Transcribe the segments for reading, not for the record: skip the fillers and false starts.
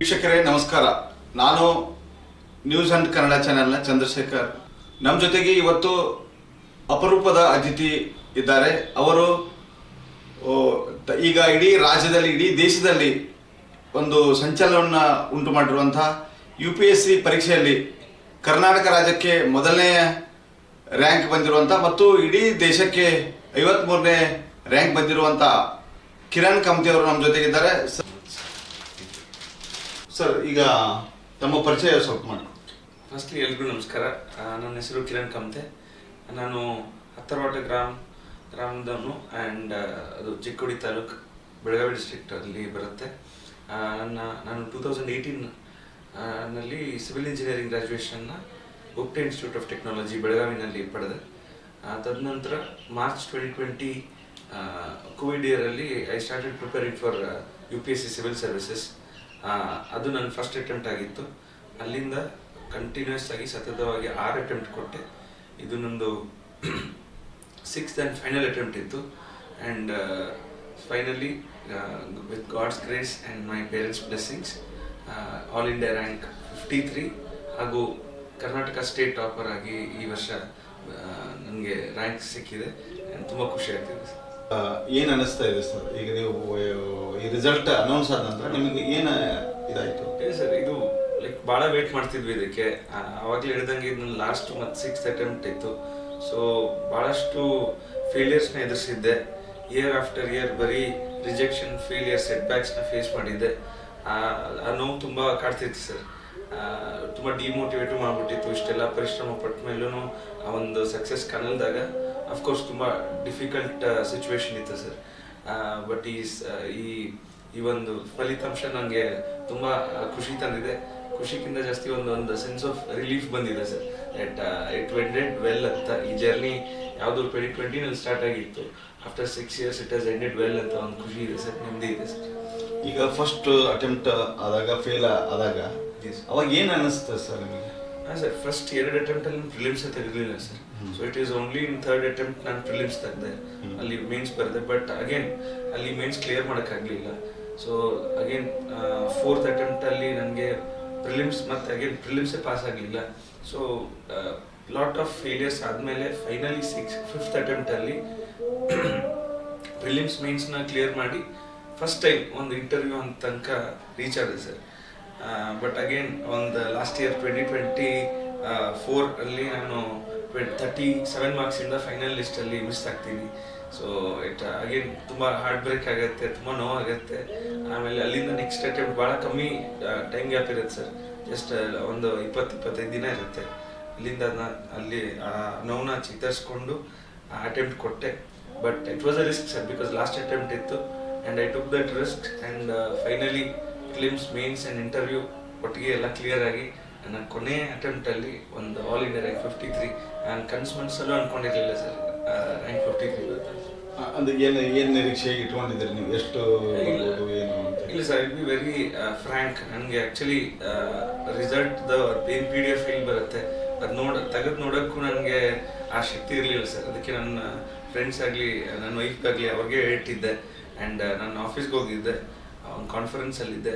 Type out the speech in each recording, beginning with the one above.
ವೀಕ್ಷಕರೇ ನಮಸ್ಕಾರ. ನಾನು ನ್ಯೂಸ್ ಅಂಡ್ ಕನ್ನಡ ಚಾನೆಲ್ನ ಚಂದ್ರಶೇಖರ್. ನಮ್ಮ ಜೊತೆಗೆ ಇವತ್ತು ಅಪರೂಪದ ಅತಿಥಿ ಇದ್ದಾರೆ. ಅವರು ಈಗ ಇಡೀ ರಾಜ್ಯದಲ್ಲಿ ಇಡೀ ದೇಶದಲ್ಲಿ ಒಂದು ಸಂಚಲನವನ್ನು ಉಂಟು ಮಾಡಿರುವಂತಹ UPSC ಪರೀಕ್ಷೆಯಲ್ಲಿ ಕರ್ನಾಟಕ ರಾಜ್ಯಕ್ಕೆ ಮೊದಲನೇ ರ್ಯಾಂಕ್ ಬಂದಿರುವಂಥ ಮತ್ತು ಇಡೀ ದೇಶಕ್ಕೆ 53ನೇ ರ್ಯಾಂಕ್ ಬಂದಿರುವಂಥ ಕಿರಣ್ ಕಮ್ತೆ ಅವರು ನಮ್ಮ ಜೊತೆಗಿದ್ದಾರೆ. ಸರ್, ಈಗ ತಮ್ಮ ಪರಿಚಯ ಸ್ವಲ್ಪ ಮಾಡಿ. ಫಸ್ಟ್ಲಿ ಎಲ್ರಿಗೂ ನಮಸ್ಕಾರ. ನನ್ನ ಹೆಸರು ಕಿರಣ್ ಕಮ್ತೆ. ನಾನು ಹತ್ತರವಾಟ ಗ್ರಾಮದವನು ಆ್ಯಂಡ್ ಅದು ಚಿಕ್ಕೋಡಿ ತಾಲೂಕು, ಬೆಳಗಾವಿ ಡಿಸ್ಟ್ರಿಕ್ಟ್ ಅಲ್ಲಿ ಬರುತ್ತೆ. ನಾನು 2018 ನಲ್ಲಿ ಸಿವಿಲ್ ಇಂಜಿನಿಯರಿಂಗ್ ಗ್ರಾಜುಯೇಷನ್ನ ಗುಪ್ತಾ ಇನ್ಸ್ಟಿಟ್ಯೂಟ್ ಆಫ್ ಟೆಕ್ನಾಲಜಿ ಬೆಳಗಾವಿನಲ್ಲಿ ಪಡೆದೆ. ತದನಂತರ ಮಾರ್ಚ್ 2020 ಕೋವಿಡ್ ಇಯರಲ್ಲಿ I started preparing for UPSC civil services. ಅದು ನನ್ನ ಫಸ್ಟ್ ಅಟೆಂಪ್ಟ್ ಆಗಿತ್ತು. ಅಲ್ಲಿಂದ ಕಂಟಿನ್ಯೂಸ್ ಆಗಿ ಸತತವಾಗಿ 6 ಅಟೆಂಪ್ಟ್ ಕೊಟ್ಟೆ. ಇದು ನಂದು 6th ಆ್ಯಂಡ್ ಫೈನಲ್ ಅಟೆಂಪ್ಟ್ ಇತ್ತು. And finally with God's grace and my parents blessings all India rank 53 ಹಾಗೂ ಕರ್ನಾಟಕ ಸ್ಟೇಟ್ ಟಾಪರ್ ಆಗಿ ಈ ವರ್ಷ ನನಗೆ ರ್ಯಾಂಕ್ ಸಿಕ್ಕಿದೆ. ತುಂಬ ಖುಷಿ ಆಗ್ತಿದೆ ಸರ್. ಏನು ಅನ್ನಿಸ್ತಾ ಇದೆ ಸರ್, ಈಗ ನೀವು ಈ ರಿಸಲ್ಟ್ ಅನೌನ್ಸ್ ಆದ ನಂತರ ನಿಮಗೆ ಏನು ಇದಾಯಿತು? ಸರ್, ಇದು ಲೈಕ್ ಭಾಳ ವೇಟ್ ಮಾಡ್ತಿದ್ವಿ ಇದಕ್ಕೆ. ಆವಾಗಲೇ ಹೇಳಿದಂಗೆ ಇದು ನನ್ನ ಲಾಸ್ಟ್ ಮತ್ತು 6th ಅಟೆಂಪ್ಟ್ ಇತ್ತು. ಸೊ ಭಾಳಷ್ಟು ಫೇಲಿಯರ್ಸ್ನ ಎದುರಿಸಿದ್ದೆ. ಇಯರ್ ಆಫ್ಟರ್ ಇಯರ್ ಬರೀ ರಿಜೆಕ್ಷನ್, ಫೇಲಿಯರ್, ಸೆಟ್ ಬ್ಯಾಕ್ಸ್ನ ಫೇಸ್ ಮಾಡಿದ್ದೆ. ಆ ನೋವು ತುಂಬ ಕಾಡ್ತಿತ್ತು ಸರ್. ತುಂಬ ಡಿಮೋಟಿವೇಟು ಮಾಡಿಬಿಟ್ಟಿತ್ತು. ಇಷ್ಟೆಲ್ಲ ಪರಿಶ್ರಮ ಪಟ್ಟ ಮೇಲೂ ಆ ಒಂದು ಸಕ್ಸಸ್ ಕಾಣಲ್ದಾಗ ಅಫ್ಕೋರ್ಸ್ ತುಂಬ ಡಿಫಿಕಲ್ಟ್ ಸಿಚುವೇಶನ್ ಇತ್ತು ಸರ್. ಬಟ್ ಈ ಒಂದು ಫಲಿತಾಂಶ ನನಗೆ ತುಂಬ ಖುಷಿ ತಂದಿದೆ. ಖುಷಿಗಿಂತ ಜಾಸ್ತಿ ಒಂದು ಸೆನ್ಸ್ ಆಫ್ ರಿಲೀಫ್ ಬಂದಿದೆ ಸರ್. ಇಟ್ ವೆಂಡೆಡ್ ವೆಲ್ ಅಂತ. ಈ ಜರ್ನಿ ಯಾವುದು 2020ನಲ್ಲಿ ಸ್ಟಾರ್ಟ್ ಆಗಿತ್ತು, after 6 years it has ended well ಅಂತ ಒಂದು ಖುಷಿ ಇದೆ ಸರ್, ನೆಮ್ಮದಿ ಇದೆ ಸರ್. ಈಗ ಫಸ್ಟ್ ಅಟೆಂಪ್ಟ್ ಆದಾಗ ಫೇಲ್ ಆದಾಗ ಅವಾಗ ಏನು ಅನ್ನಿಸ್ತದೆ ಸರ್ ನಿಮಗೆ? ಹಾಂ ಸರ್, ಫಸ್ಟ್ 2 ಅಟೆಂಪ್ಟಲ್ಲಿ ನಾನು ಪ್ರಿಲಿಮ್ಸೇ ತೆಗೆದಿಲ್ಲ sir. So it is only in 3rd attempt ನಾನು ಪ್ರಿಲಿಮ್ಸ್ ತೆಗೆದೆ. ಅಲ್ಲಿ ಮೇನ್ಸ್ ಬರೆದೆ. ಬಟ್ ಅಗೇನ್ ಅಲ್ಲಿ ಮೇನ್ಸ್ ಕ್ಲಿಯರ್ ಮಾಡೋಕ್ಕಾಗಲಿಲ್ಲ. ಸೊ ಅಗೇನ್ 4th ಅಟೆಂಪ್ಟಲ್ಲಿ ನನಗೆ ಪ್ರಿಲಿಮ್ಸ್ ಮತ್ತು ಅಗೇನ್ ಪ್ರಿಲಿಮ್ಸೇ ಪಾಸ್ ಆಗಲಿಲ್ಲ. ಸೊ ಲಾಟ್ ಆಫ್ ಫೇಲಿಯರ್ಸ್ ಆದಮೇಲೆ ಫೈನಲಿ 5th ಅಟೆಂಪ್ಟಲ್ಲಿ ಪ್ರಿಲಿಮ್ಸ್ ಮೇನ್ಸ್ನ ಕ್ಲಿಯರ್ ಮಾಡಿ ಫಸ್ಟ್ ಟೈಮ್ ಒಂದು ಇಂಟರ್ವ್ಯೂ ಅಂತ ತನಕ ರೀಚ್ ಆಗಿದೆ ಸರ್. ಬಟ್ ಅಗೇನ್ ಒಂದು ಲಾಸ್ಟ್ ಇಯರ್ 2024 ಅಲ್ಲಿ ನಾನು 37 ಮಾರ್ಕ್ಸಿಂದ ಫೈನಲ್ ಲಿಸ್ಟಲ್ಲಿ ಮಿಸ್ ಆಗ್ತೀನಿ. ಸೊ ಇಟ್ ಅಗೇನ್ ತುಂಬ ಹಾರ್ಟ್ ಬ್ರೇಕ್ ಆಗುತ್ತೆ, ತುಂಬ ನೋವಾಗುತ್ತೆ. ಆಮೇಲೆ ಅಲ್ಲಿಂದ ನೆಕ್ಸ್ಟ್ ಅಟೆಂಪ್ಟ್ ಭಾಳ ಕಮ್ಮಿ ಟೈಮ್ ಗ್ಯಾಪ್ ಇರುತ್ತೆ ಸರ್. ಜಸ್ಟ್ ಒಂದು 20-25 ದಿನ ಇರುತ್ತೆ. ಅಲ್ಲಿಂದ ಅಲ್ಲಿ ನೋವನ್ನ ಚಿತ್ತರಿಸ್ಕೊಂಡು ಅಟೆಂಪ್ಟ್ ಕೊಟ್ಟೆ. But it was a risk sir, because last attempt ಇತ್ತು and I took that risk. And finally prelims, mains and interview ಒಟ್ಟಿಗೆ ಎಲ್ಲ ಕ್ಲಿಯರ್ ಆಗಿ ನನ್ನ ಕೊನೆ ಅಟೆಂಪ್ಟಲ್ಲಿ ಒಂದು ಆಲ್ ಇಂಡಿಯಾ ರ್ಯಾಂಕ್ 53. ನಾನು ಕನ್ಸ್ಮನ್ಸಲ್ಲೂ ಅಂದ್ಕೊಂಡಿರಲಿಲ್ಲ ಸರ್ ರ್ಯಾಂಕ್ 53 ಬರುತ್ತೆ. ಅಂದರೆ ಏನು ನಿರೀಕ್ಷೆ ಇಟ್ಕೊಂಡಿದ್ದೀರಿ ನೀವು? ಎಷ್ಟು ಏನು ಅಂತ? ಇಲ್ಲ sir, it be very frank. ನನಗೆ ಆ್ಯಕ್ಚುಲಿ ರಿಸಲ್ಟ್ದ ಏನು PDF ಫೈಲ್ ಬರುತ್ತೆ ಅದು ತೆಗೆದು ನೋಡೋಕ್ಕೂ ನನಗೆ ಆ ಶಕ್ತಿ ಇರಲಿಲ್ಲ ಸರ್. ಅದಕ್ಕೆ ನನ್ನ ಫ್ರೆಂಡ್ಸ್ ಆಗಲಿ ನನ್ನ ವೈಫ್ಗಾಗಲಿ ಅವ್ರಿಗೆ ಹೇಳ್ತಿದ್ದೆ. ಆ್ಯಂಡ್ ನಾನು ಆಫೀಸ್ಗೆ ಹೋಗಿದ್ದೆ, ಒಂದು ಕಾನ್ಫರೆನ್ಸಲ್ಲಿದ್ದೆ.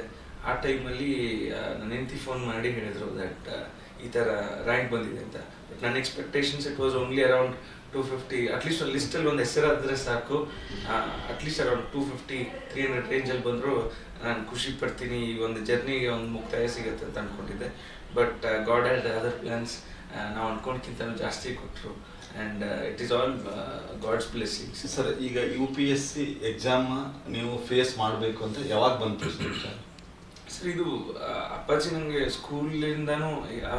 ಆ ಟೈಮಲ್ಲಿ ನನ್ನ ಹೆಂಡತಿ ಫೋನ್ ಮಾಡಿ ಹೇಳಿದರು ದಟ್ ಈ ಥರ ರ್ಯಾಂಕ್ ಬಂದಿದೆ ಅಂತ. ಬಟ್ ನನ್ನ expectations it was only around 250. At least ಒಂದು ಲಿಸ್ಟಲ್ಲಿ ಒಂದು ಹೆಸರಾದರೆ ಸಾಕು. ಅಟ್ಲೀಸ್ಟ್ ಅರೌಂಡ್ 250-300 ರೇಂಜಲ್ಲಿ ಬಂದರೂ ನಾನು ಖುಷಿ ಪಡ್ತೀನಿ. ಈ ಒಂದು ಜರ್ನಿಗೆ ಒಂದು ಮುಕ್ತಾಯ ಸಿಗುತ್ತೆ ಅಂತ ಅಂದ್ಕೊಂಡಿದ್ದೆ. But God had other plans. ನಾವು ಅಂದ್ಕೊಂಡ್ಕಿಂತ ಜಾಸ್ತಿ ಕೊಟ್ಟರು. And it is all God's blessings. Sir, ಈಗ UPSC ಎಕ್ಸಾಮ್ ನೀವು ಫೇಸ್ ಮಾಡಬೇಕು ಅಂತ ಯಾವಾಗ ಬಂತು ಸರ್? ಸರ್, ಇದು ಅಪ್ಪಾಜಿ ನನಗೆ ಸ್ಕೂಲಿಂದನೂ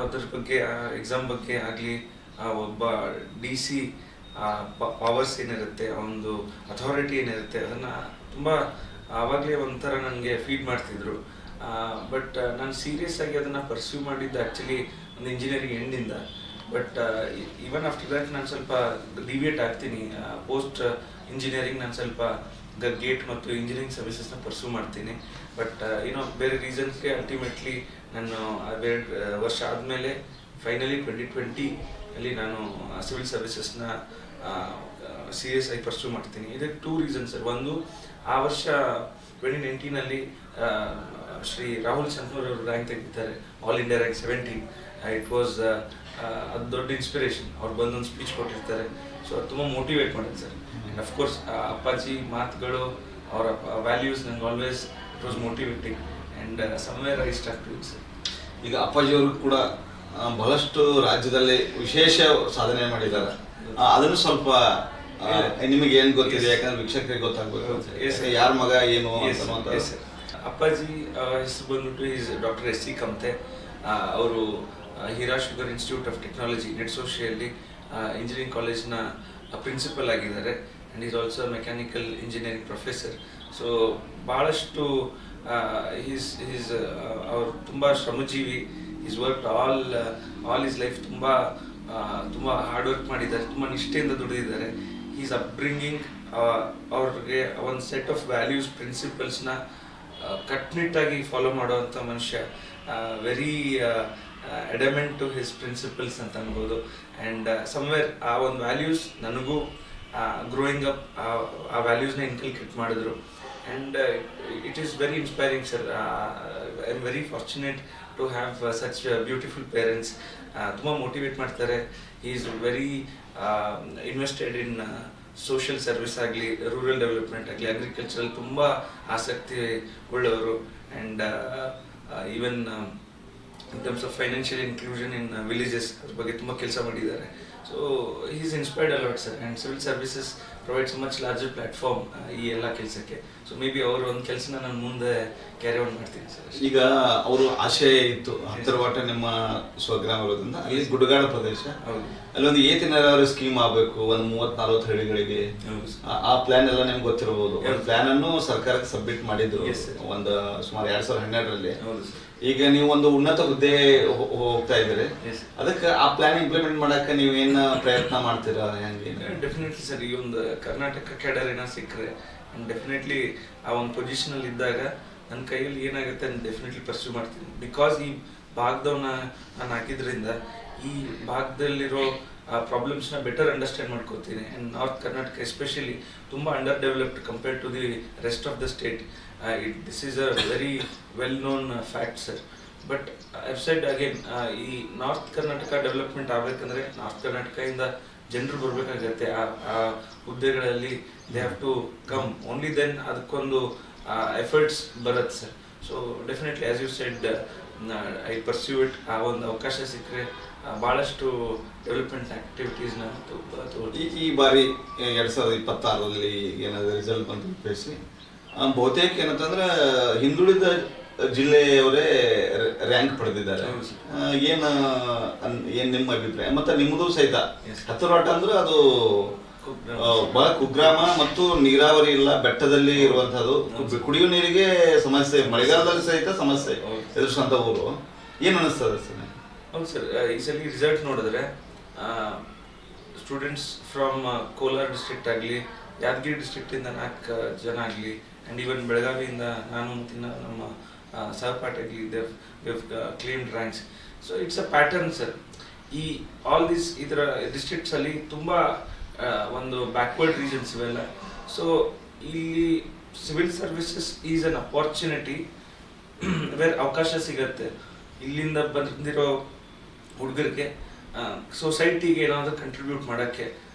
ಅದ್ರ ಬಗ್ಗೆ, ಎಕ್ಸಾಮ್ ಬಗ್ಗೆ ಆಗಲಿ, ಒಬ್ಬ DC ಪವರ್ಸ್ ಏನಿರುತ್ತೆ, ಒಂದು ಅಥಾರಿಟಿ ಏನಿರುತ್ತೆ, ಅದನ್ನು ತುಂಬ ಆವಾಗಲೇ ಒಂಥರ ನನಗೆ ಫೀಡ್ ಮಾಡ್ತಿದ್ರು. ಬಟ್ ನಾನು ಸೀರಿಯಸ್ ಆಗಿ ಅದನ್ನು ಪರ್ಸ್ಯೂ ಮಾಡಿದ್ದು ಆ್ಯಕ್ಚುಲಿ ಒಂದು ಇಂಜಿನಿಯರಿಂಗ್ ಎಂಡಿಂದ. ಬಟ್ ಈವನ್ ಆಫ್ಟರ್ ದ್ಯಾಟ್ ನಾನು ಸ್ವಲ್ಪ ಡಿವಿಯೇಟ್ ಆಗ್ತೀನಿ. ಪೋಸ್ಟ್ ಇಂಜಿನಿಯರಿಂಗ್ ನಾನು ಸ್ವಲ್ಪ ಗೇಟ್ ಮತ್ತು ಇಂಜಿನಿಯರಿಂಗ್ ಸರ್ವಿಸಸ್ನ ಪರ್ಸ್ಯೂ ಮಾಡ್ತೀನಿ. ಬಟ್ ಬೇರೆ ರೀಸನ್ಸ್ಗೆ ಅಲ್ಟಿಮೇಟ್ಲಿ ನಾನು 2 ವರ್ಷ ಆದಮೇಲೆ ಫೈನಲಿ 2020 ಅಲ್ಲಿ ನಾನು ಸಿವಿಲ್ ಸರ್ವಿಸಸ್ನ ಸೀರಿಯಸ್ ಆಗಿ ಪರ್ಸ್ಯೂ ಮಾಡ್ತೀನಿ. ಇದಕ್ಕೆ 2 ರೀಸನ್ಸ್ ಸರ್. ಒಂದು, ಆ ವರ್ಷ 2019 ಶ್ರೀ ರಾಹುಲ್ ಸಂಕನೂರ್ ಅವರು ರ್ಯಾಂಕ್ ತೆಗಿತಾರೆ, all India rank 17. It was ಅದು ದೊಡ್ಡ ಇನ್ಸ್ಪಿರೇಷನ್. ಅವ್ರು ಬಂದೊಂದು ಸ್ಪೀಚ್ ಕೊಟ್ಟಿರ್ತಾರೆ, ಸೊ ಅದು ತುಂಬ ಮೋಟಿವೇಟ್ ಮಾಡಿದೆ ಸರ್. ಆ್ಯಂಡ್ ಅಫ್ಕೋರ್ಸ್ ಅಪ್ಪಾಜಿ ಮಾತುಗಳು, ಅವರ ವ್ಯಾಲ್ಯೂಸ್ ನಂಗೆ always it was motivating and somewhere I stuck to it sir. ಈಗ ಅಪ್ಪಾಜಿಯವರು ಕೂಡ ಬಹಳಷ್ಟು ರಾಜ್ಯದಲ್ಲಿ ವಿಶೇಷ ಸಾಧನೆ ಮಾಡಿದ್ದಾರೆ. ಅದನ್ನು ಸ್ವಲ್ಪ ನಿಮಗೆ ಏನು ಗೊತ್ತಿದೆ, ಯಾಕಂದ್ರೆ ವೀಕ್ಷಕರಿಗೆ ಗೊತ್ತಾಗಬೇಕು ಯಾರ ಮಗ ಏನು ಅಂತ. ಅಪ್ಪಾಜಿ ಹೆಸರು ಬಂದ್ಬಿಟ್ಟು ಈಸ್ ಡಾಕ್ಟರ್ S.C. ಕಮ್ತೆ. ಅವರು Hira sugar institute of technology ನೆಟ್ಸೋಶಿಯಲ್ಲಿ ಇಂಜಿನಿಯರಿಂಗ್ ಕಾಲೇಜ್ನ ಪ್ರಿನ್ಸಿಪಲ್ ಆಗಿದ್ದಾರೆ and is also mechanical engineering professor. So ಭಾಳಷ್ಟು ಈಸ್ ಅವರು ತುಂಬ ಶ್ರಮಜೀವಿ. His work all his life ತುಂಬ ಹಾರ್ಡ್ ವರ್ಕ್ ಮಾಡಿದ್ದಾರೆ, ತುಂಬ ನಿಷ್ಠೆಯಿಂದ ದುಡಿದಿದ್ದಾರೆ. ಈಸ್ ಅಪ್ಬ್ರಿಂಗಿಂಗ್ ಅವ್ರಿಗೆ ಒಂದು ಸೆಟ್ ಆಫ್ ವ್ಯಾಲ್ಯೂಸ್ ಪ್ರಿನ್ಸಿಪಲ್ಸ್ನ ಕಟ್ನಿಟ್ಟಾಗಿ ಫಾಲೋ ಮಾಡುವಂಥ ಮನುಷ್ಯ. Very adamant to his principles ಅಂತ ಅನ್ಬೋದು. ಆ್ಯಂಡ್ ಸಮ್ವೇರ್ ಆ ಒಂದು ವ್ಯಾಲ್ಯೂಸ್ ನನಗೂ ಗ್ರೋಯಿಂಗ್ ಅಪ್ ಆ ವ್ಯಾಲ್ಯೂಸ್ನ ಇನ್ಕಲ್ಕೇಟ್ ಮಾಡಿದ್ರು. And it is very inspiring sir. I am very fortunate to have such beautiful parents. ತುಂಬ ಮೋಟಿವೇಟ್ ಮಾಡ್ತಾರೆ. He is very invested in social service ಆಗಲಿ, ರೂರಲ್ ಡೆವಲಪ್ಮೆಂಟ್ ಆಗಲಿ, ಅಗ್ರಿಕಲ್ಚರಲ್ಲಿ ತುಂಬ ಆಸಕ್ತಿ ಉಳ್ಳವರು. And even in terms of financial inclusion in villages ಅದ್ರ ಬಗ್ಗೆ ತುಂಬ ಕೆಲಸ ಮಾಡಿದ್ದಾರೆ. So he is inspired a lot sir. And civil services provides much larger platform ಈ ಎಲ್ಲ ಕೆಲಸಕ್ಕೆ. ಸೊ ಮೇ ಬಿ ಅವರು ಒಂದು ಕೆಲಸನ ನಾನು ಮುಂದೆ ಕ್ಯಾರಿ ಆನ್ ಮಾಡ್ತೀನಿ ಸರ್. ಈಗ ಅವರು ಆಶಯ ಇತ್ತು ಹತ್ತಿರವಾಟ ನಿಮ್ಮ ಸ್ವಗ್ರಾಮ ಇರೋದ್ರಿಂದ ಅಲ್ಲಿ ಗುಡ್ಡಗಾಡ ಪ್ರದೇಶ, ಅಲ್ಲೊಂದು ಏತ ನೀರಾವರಿ ಸ್ಕೀಮ್ ಆಗಬೇಕು ಒಂದು 30-40 ಹಳ್ಳಿಗಳಿಗೆ. ಆ ಪ್ಲಾನ್ ಎಲ್ಲ ನಿಮ್ಗೆ ಗೊತ್ತಿರಬಹುದು. ಒಂದು ಪ್ಲಾನ್ ಅನ್ನು ಸರ್ಕಾರಕ್ಕೆ ಸಬ್ಮಿಟ್ ಮಾಡಿದ್ರು ಒಂದು ಸುಮಾರು 2012ರಲ್ಲಿ. ಈಗ ನೀವು ಒಂದು ಉನ್ನತ ಹುದ್ದೆ ಹೋಗ್ತಾ ಇದ್ದೀರಿ, ಅದಕ್ಕೆ ಆ ಪ್ಲಾನ್ ಇಂಪ್ಲಿಮೆಂಟ್ ಮಾಡಕ್ಕೆ ನೀವು ಏನು ಪ್ರಯತ್ನ ಮಾಡ್ತೀರಾ? ಹೆಂಗೆ? ಡೆಫಿನೆಟ್ಲಿ ಸರ್, ಈ ಒಂದು ಕರ್ನಾಟಕ ಕ್ಯಾಡರ್ ಏನೋ ಸಿಕ್ಕರೆ ಡೆಫಿನೆಟ್ಲಿ ಆ ಒಂದು ಪೊಸಿಷನಲ್ಲಿ ಇದ್ದಾಗ ನನ್ನ ಕೈಯಲ್ಲಿ ಏನಾಗುತ್ತೆ ಅಂತ ಡೆಫಿನೆಟ್ಲಿ ಪರ್ಸ್ಯೂ ಮಾಡ್ತೀನಿ. ಬಿಕಾಸ್ ಈ ಭಾಗದವನ್ನ ನಾನು ಹಾಕಿದ್ರಿಂದ ಈ ಭಾಗದಲ್ಲಿರೋ ಪ್ರಾಬ್ಲಮ್ಸ್ನ ಬೆಟರ್ ಅಂಡರ್ಸ್ಟ್ಯಾಂಡ್ ಮಾಡ್ಕೋತೀನಿ. ಆ್ಯಂಡ್ ನಾರ್ತ್ ಕರ್ನಾಟಕ ಎಸ್ಪೆಷಲಿ ತುಂಬ under developed compared to the rest of the state. This is a very well known fact sir. But I've said again, ಈ ನಾರ್ತ್ ಕರ್ನಾಟಕ ಡೆವಲಪ್ಮೆಂಟ್ ಆಗಬೇಕಂದ್ರೆ ನಾರ್ತ್ ಕರ್ನಾಟಕದಿಂದ ಜನರು ಬರಬೇಕಾಗತ್ತೆ ಆ ಹುದ್ದೆಗಳಲ್ಲಿ. They have to come, only then ಅದಕ್ಕೊಂದು efforts ಬರುತ್ತೆ sir. So definitely as you said I pursue it. ಆ ಒಂದು ಅವಕಾಶ ಸಿಕ್ಕರೆ ಭಾಳಷ್ಟು ಡೆವಲಪ್ಮೆಂಟ್ ಆಕ್ಟಿವಿಟೀಸ್ನ ಈ ಬಾರಿ 2026ರಲ್ಲಿ ಏನಾದರೂ ರಿಸಲ್ಟ್ ಬಂದು ಬೇಸಿ ಬಹುತೇಕ ಏನಂತಂದ್ರೆ ಹಿಂದುಳಿದ ಜಿಲ್ಲೆಯವರೇ ರ್ಯಾಂಕ್ ಪಡೆದಿದ್ದಾರೆ. ಏನ್ ನಿಮ್ಮ ಅಭಿಪ್ರಾಯ? ಮತ್ತೆ ನಿಮ್ಮದು ಸಹಿತ ಹತ್ತಿರವಾಟ ಅಂದ್ರೆ ಅದು ಬಹಳ ಕುಗ್ರಾಮ ಮತ್ತು ನೀರಾವರಿ ಇಲ್ಲ, ಬೆಟ್ಟದಲ್ಲಿ ಇರುವಂತಹದ್ದು. ಕುಡಿಯುವ ನೀರಿಗೆ ಸಮಸ್ಯೆ, ಮಳೆಗಾಲದಲ್ಲಿ ಸಹಿತ ಸಮಸ್ಯೆ ಎದುರಿಸುವಂತ ಊರು. ಏನ್ ಅನಿಸ್ತದೆ ಸರ್? ಹೌದು ಸರ್, ಈ ಸಲ ರಿಸಲ್ಟ್ ನೋಡಿದ್ರೆ ಸ್ಟೂಡೆಂಟ್ಸ್ ಫ್ರಮ್ ಕೋಲಾರ ಡಿಸ್ಟ್ರಿಕ್ಟ್ ಆಗಲಿ, ಯಾದಗಿರಿ ಡಿಸ್ಟ್ರಿಕ್ಟಿಂದ 4 ಜನ ಆಗಲಿ, ಆ್ಯಂಡ್ ಈವನ್ ಬೆಳಗಾವಿಯಿಂದ ನಾನು ಮತ್ತು ನಮ್ಮ ಸಹಪಾಠಿ claimed ranks. So it's a pattern sir. ಈ ಆಲ್ ದಿಸ್ ಇದರ ಡಿಸ್ಟ್ರಿಕ್ಟ್ಸಲ್ಲಿ ತುಂಬ ಒಂದು ಬ್ಯಾಕ್ವರ್ಡ್ ರೀಜನ್ಸ್ ಇವೆಲ್ಲ. ಸೊ ಇಲ್ಲಿ civil services is an opportunity where ಅವಕಾಶ ಸಿಗತ್ತೆ. ಇಲ್ಲಿಂದ ಬಂದಿರೋ ಹುಡುಗರಿಗೆ ಸೊಸೈಟಿಗೆ ಏನಾದರೂ ಕಂಟ್ರಿಬ್ಯೂಟ್ ಮಾಡೋಕ್ಕೆ,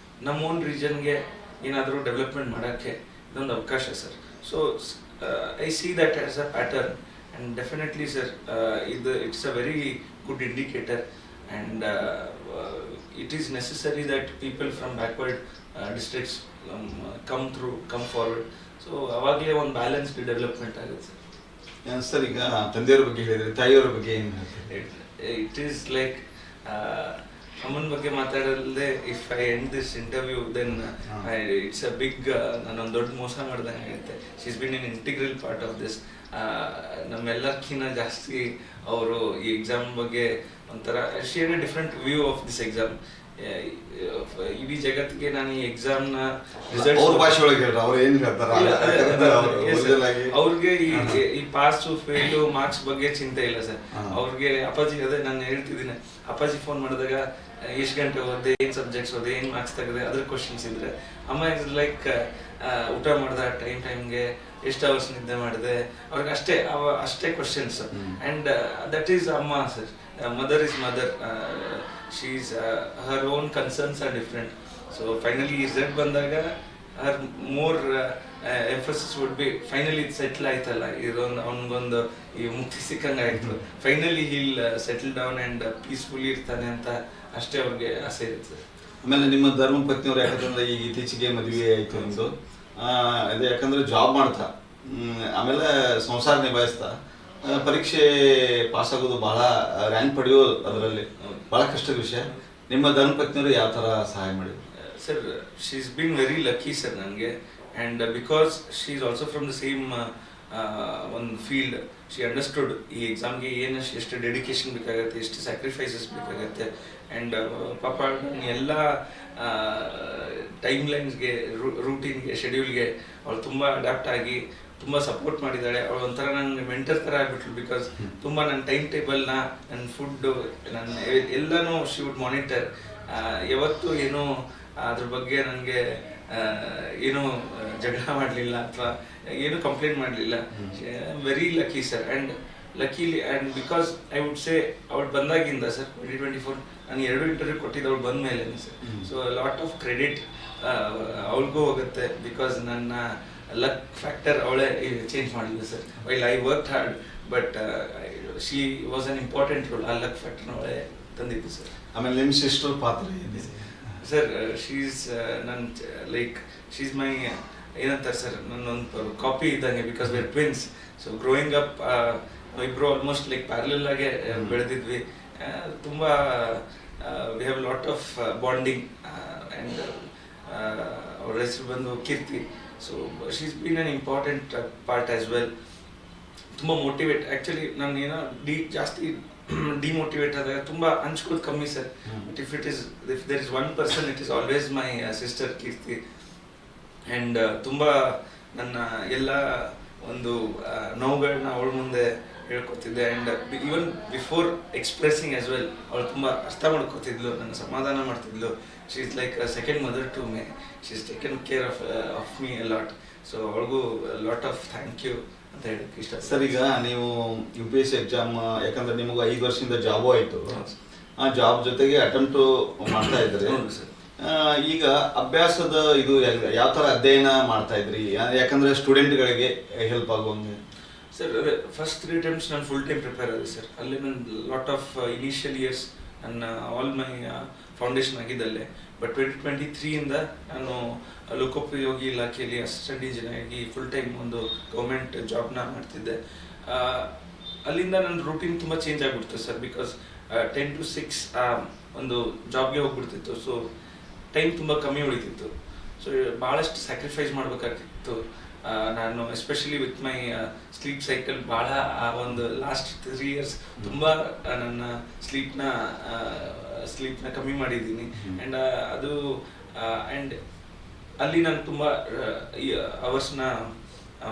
ನಮ್ಮ ಓನ್ ರೀಜನ್ಗೆ ಏನಾದರೂ ಡೆವಲಪ್ಮೆಂಟ್ ಮಾಡೋಕ್ಕೆ ಇದೊಂದು ಅವಕಾಶ sir. So I see that as a pattern. And definitely sir, it's a very good indicator, and it is necessary that people from backward districts come forward. So avagle one balanced development agutte sir. Sir, ಈಗ ತಂದೆಯವರ ಬಗ್ಗೆ ಹೇಳಿದ್ರೆ ತಾಯಿಯವರ ಬಗ್ಗೆ ಏನು ಹೇಳ್ತೀರಿ? It is like ಅಮ್ಮನ ಬಗ್ಗೆ ಮಾತಾಡಲ್ದೆ if I end this interview then it's a big, ನಾನೊಂದು ದೊಡ್ಡ ಮೋಸ ಮಾಡ್ದಂಗೆ ಆಗುತ್ತೆ. She is been an integral part of this. ನಮ್ಮೆಲ್ಲಕ್ಕಿಂತ ಜಾಸ್ತಿ ಅವರು ಈ ಎಕ್ಸಾಮ್ ಬಗ್ಗೆ ಒಂಥರ she had a different view of this exam. ಇಡೀ ಜಗತ್ತಿಗೆ ನಾನು ಈ ಎಕ್ಸಾಮ್ನ ರಿಸಲ್ಟ್ ಅವ್ರ ಭಾಷೆ ಒಳಗೆ ಅವ್ರು ಏನು ಹೇಳ್ತಾರೆ, ಅವ್ರು ಅವ್ರಿಗೆ ಈ ಪಾಸು ಫೇಲು ಮಾರ್ಕ್ಸ್ ಬಗ್ಗೆ ಚಿಂತೆ ಇಲ್ಲ ಸರ್. ಅವ್ರಿಗೆ ಅಪ್ಪಾಜಿ, ಅದೇ ನಾನು ಹೇಳ್ತಿದ್ದೀನಿ, ಅಪ್ಪಾಜಿ ಫೋನ್ ಮಾಡಿದಾಗ ಎಷ್ಟು ಗಂಟೆ ಓದಿದೆ, ಏನ್ ಸಬ್ಜೆಕ್ಟ್ಸ್ ಓದಿದೆ, ಏನ್ ಮಾರ್ಕ್ಸ್ ತೆಗೆದೆ, ಅದ್ರ ಕ್ವಶನ್ಸ್ ಇದ್ರೆ ಅಮ್ಮ ಇಸ್ ಲೈಕ್ ಊಟ ಮಾಡ್ದ ಟೈಮ್ಗೆ, ಎಷ್ಟು ಅವರ್ಸ್ ನಿದ್ದೆ ಮಾಡಿದೆ, ಅವ್ರಿಗೆ ಅಷ್ಟೇ ಕ್ವಶನ್ಸ್. ಅಂಡ್ ದಟ್ ಈಸ್ ಅಮ್ಮ sir. Mother is mother. She is her own concerns are different. So finally result ಬಂದಾಗ her more emphasis would be finally settle ಆಯ್ತಲ್ಲ, ಇದೊಂದು ಅವನಿಗೊಂದು ಈ ಮುಕ್ತಿ ಸಿಕ್ಕಂಗೆ ಆಯ್ತು, finally he'll settle down and peacefully ಇರ್ತಾನೆ ಅಂತ ಅಷ್ಟೇ ಅವ್ರಿಗೆ ಆಸೆ ಇರುತ್ತೆ ಸರ್. ಆಮೇಲೆ ನಿಮ್ಮ ಧರ್ಮ ಪತ್ನಿಯವರು ಯಾಕಂದ್ರೆ ಈಗ ಇತ್ತೀಚೆಗೆ ಮದುವೆ ಆಯ್ತು ನಿಮ್ದು, ಅದೇ ಯಾಕಂದ್ರೆ ಜಾಬ್ ಮಾಡ್ತಾ ಆಮೇಲೆ ಸಂಸಾರ ನಿಭಾಯಿಸ್ತಾ ಪರೀಕ್ಷೆ ಪಾಸ್ ಆಗೋದು ಬಹಳ ರ್ಯಾಂಕ್ ಪಡೆಯೋದು ಅದರಲ್ಲಿ ಬಹಳ ಕಷ್ಟದ ವಿಷಯ. ನಿಮ್ಮ ಧರ್ಮ ಪತ್ನಿಯವರು ಯಾವ ತರ ಸಹಾಯ ಮಾಡಿದ್ರು sir? She is been very lucky sir ನನಗೆ. And because she is also from the same ಒಂದು ಫೀಲ್ಡ್, ಶಿ ಅಂಡರ್ಸ್ಟುಡ್ ಈ ಎಕ್ಸಾಮ್ಗೆ ಎಷ್ಟು ಡೆಡಿಕೇಶನ್ ಬೇಕಾಗತ್ತೆ, ಎಷ್ಟು ಸ್ಯಾಕ್ರಿಫೈಸಸ್ ಬೇಕಾಗತ್ತೆ. ಆ್ಯಂಡ್ ಪಾಪ ಎಲ್ಲ ಟೈಮ್ ಲೈನ್ಸ್ಗೆ, ರೂಟೀನ್ಗೆ, ಶೆಡ್ಯೂಲ್ಗೆ ಅವಳು ತುಂಬ ಅಡ್ಯಾಪ್ಟ್ ಆಗಿ ತುಂಬ ಸಪೋರ್ಟ್ ಮಾಡಿದ್ದಾಳೆ. ಅವಳು ಒಂಥರ ನನಗೆ ಮೆಂಟರ್ ಥರ ಆಗ್ಬಿಟ್ಲು. ಬಿಕಾಸ್ ತುಂಬ ನನ್ನ ಟೈಮ್ ಟೇಬಲ್ನ, ನನ್ನ ಫುಡ್ಡು, ನನ್ನ ಎಲ್ಲನೂ ಶಿ ವುಡ್ ಮಾನಿಟರ್. ಯಾವತ್ತೂ ಏನೋ ಅದ್ರ ಬಗ್ಗೆ ನನಗೆ ಏನೂ ಜಗಳ ಮಾಡಲಿಲ್ಲ ಅಥವಾ ಏನೂ ಕಂಪ್ಲೇಂಟ್ ಮಾಡಲಿಲ್ಲ. Very lucky sir. And luckily, and because I would say ಅವಳು ಬಂದಾಗಿಂದ ಸರ್ 2024 ನಾನು 2 ಇಂಟರ್ವ್ಯೂ ಕೊಟ್ಟಿದ್ದು ಅವಳು ಬಂದ ಮೇಲೆ sir. So lot of credit ಅವಳಿಗೂ ಹೋಗುತ್ತೆ. ಬಿಕಾಸ್ ನನ್ನ ಲಕ್ ಫ್ಯಾಕ್ಟರ್ ಅವಳೇ ಚೇಂಜ್ ಮಾಡಲಿಲ್ಲ sir. While I work hard, but she was an important role. ಆ ಲಕ್ ಫ್ಯಾಕ್ಟರ್ನ ಅವಳೇ ತಂದಿದ್ದು ಸರ್. ಆಮೇಲೆ ನಿಮ್ಮ ಸಿಸ್ಟರ್ ಪಾತ್ರ ಏನಿದೆ ಸರ್? ಶೀಸ್ ನನ್ನ ಲೈಕ್ ಶೀಸ್ ಮೈ ಏನಂತಾರೆ ಸರ್, ನನ್ನೊಂದು ಕಾಪಿ ಇದ್ದಂಗೆ. Because we are twins. So growing up ಇಬ್ರು ಆಲ್ಮೋಸ್ಟ್ ಲೈಕ್ ಪ್ಯಾರಲಲ್ ಆಗೇ ಬೆಳೆದಿದ್ವಿ. ತುಂಬ we have lot of bonding. And ಅವ್ರ ಹೆಸರು ಬಂದು Keerthi. So she's been an important part as well. ತುಂಬ ಮೋಟಿವೇಟ್. ಆ್ಯಕ್ಚುಲಿ ನಾನು ಏನೋ ಜಾಸ್ತಿ ಡಿಮೋಟಿವೇಟ್ ಆದಾಗ ತುಂಬ ಹಂಚ್ಕೊಳ್ಳೋದು ಕಮ್ಮಿ sir. But if there is one person, it is always my sister Keerthi. And ತುಂಬ ನನ್ನ ಎಲ್ಲ ಒಂದು ನೋವುಗಳನ್ನ ಅವಳ ಮುಂದೆ ಹೇಳ್ಕೊತಿದ್ದೆ. And even before expressing as well ಅವಳು ತುಂಬ ಅರ್ಥ ಮಾಡ್ಕೊತಿದ್ಲು, ನನ್ನ ಸಮಾಧಾನ ಮಾಡ್ತಿದ್ಲು. She is like second mother to me. She is taken care of me a lot. So ಅವಳಿಗೂ ಲಾಟ್ ಆಫ್ ಥ್ಯಾಂಕ್ ಯು ಅಂತ ಹೇಳಕ್ಕೆ ಇಷ್ಟ ಸರ್. ಈಗ ನೀವು UPSC ಎಕ್ಸಾಮ್, ಯಾಕಂದ್ರೆ ನಿಮಗೆ 5 ವರ್ಷದಿಂದ ಜಾಬು ಆಯಿತು, ಆ ಜಾಬ್ ಜೊತೆಗೆ ಅಟೆಂಪ್ಟು ಮಾಡ್ತಾ ಇದ್ರಿ. ಈಗ ಅಭ್ಯಾಸದ ಇದು ಯಾವ ಥರ ಅಧ್ಯಯನ ಮಾಡ್ತಾ ಇದ್ರಿ? ಯಾಕಂದ್ರೆ ಸ್ಟೂಡೆಂಟ್ಗಳಿಗೆ ಹೆಲ್ಪ್ ಆಗುವಂಗೆ. ಸರ್ ಫಸ್ಟ್ 3 attempts ನಾನು ಫುಲ್ ಟೈಮ್ ಪ್ರಿಪೇರ್ ಆಗಿದೆ ಸರ್. ಅಲ್ಲಿ ನನ್ನ ಲಾಟ್ ಆಫ್ ಇನಿಷಿಯಲ್ ಇಯರ್ಸ್ ನನ್ನ ಆಲ್ ಮೈ ಫೌಂಡೇಶನ್ ಆಗಿದ್ದಲ್ಲೇ. ಬಟ್ 2023ಇಂದ ನಾನು ಲೋಕೋಪಯೋಗಿ ಇಲಾಖೆಯಲ್ಲಿ ಅಸಿಸ್ಟೆಂಟ್ ಇಂಜಿನಿಯರ್ ಆಗಿ ಫುಲ್ ಟೈಮ್ ಒಂದು ಗೌರ್ಮೆಂಟ್ ಜಾಬ್ನ ಮಾಡ್ತಿದ್ದೆ. ಅಲ್ಲಿಂದ ನನ್ನ ರೂಟೀನ್ ತುಂಬ ಚೇಂಜ್ ಆಗಿಬಿಡ್ತು ಸರ್. ಬಿಕಾಸ್ 10 to 6 ಒಂದು ಜಾಬ್ಗೆ ಹೋಗ್ಬಿಡ್ತಿತ್ತು. ಸೊ ಟೈಮ್ ತುಂಬ ಕಮ್ಮಿ ಉಳಿತಿತ್ತು. ಸೊ ಭಾಳಷ್ಟು ಸ್ಯಾಕ್ರಿಫೈಸ್ ಮಾಡಬೇಕಾಗಿತ್ತು ನಾನು. Especially with my sleep cycle ಭಾಳ ಒಂದು ಲಾಸ್ಟ್ 3 years ತುಂಬ ನನ್ನ ಸ್ಲೀಪ್ನ ಕಮ್ಮಿ ಮಾಡಿದ್ದೀನಿ. ಆ್ಯಂಡ್ ಅದು ಆ್ಯಂಡ್ ಅಲ್ಲಿ ನಾನು ತುಂಬ ಅವರ್ಸ್ನ